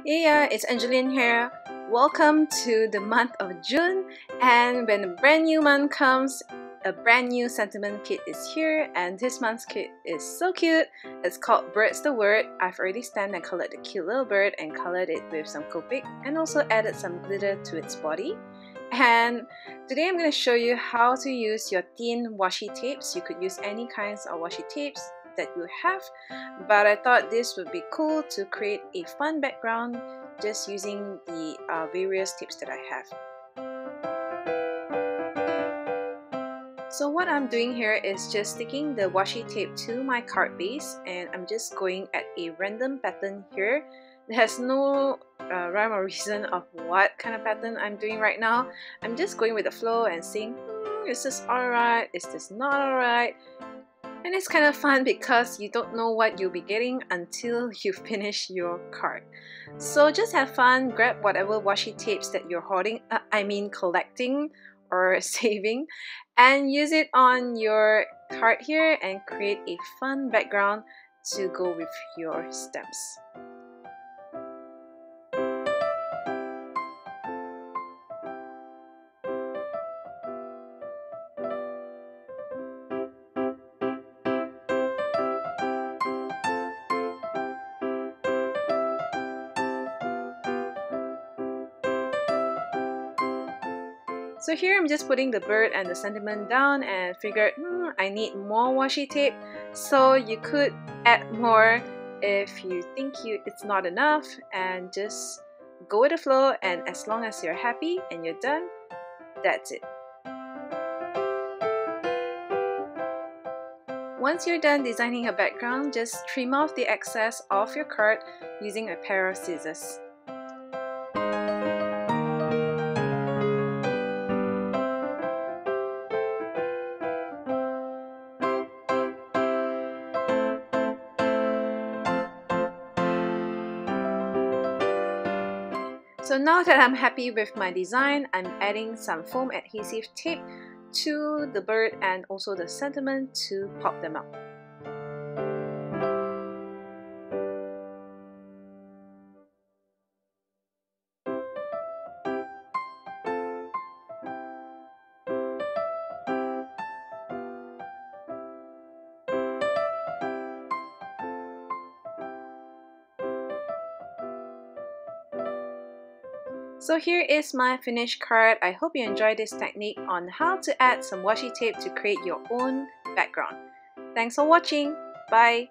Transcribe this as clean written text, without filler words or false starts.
Yeah, it's Angeline here. Welcome to the month of June, and when a brand new month comes, a brand new sentiment kit is here, and this month's kit is so cute. It's called Bird's the Word. I've already stamped and colored the cute little bird and colored it with some Copic and also added some glitter to its body. And today I'm going to show you how to use your thin washi tapes. You could use any kinds of washi tapes that you have, but I thought this would be cool to create a fun background just using the various tapes that I have. So what I'm doing here is just sticking the washi tape to my card base, and I'm just going at a random pattern here. There has no rhyme or reason of what kind of pattern I'm doing right now. I'm just going with the flow and saying, is this alright? Is this not alright? And it's kind of fun because you don't know what you'll be getting until you finish your card. So just have fun, grab whatever washi tapes that you're hoarding, collecting or saving, and use it on your card here and create a fun background to go with your stamps. So here I'm just putting the bird and the sentiment down and figured I need more washi tape, so you could add more if you think it's not enough, and just go with the flow, and as long as you're happy and you're done, that's it. Once you're done designing a background, just trim off the excess of your card using a pair of scissors. So now that I'm happy with my design, I'm adding some foam adhesive tape to the bird and also the sentiment to pop them out. So here is my finished card. I hope you enjoyed this technique on how to add some washi tape to create your own background. Thanks for watching. Bye!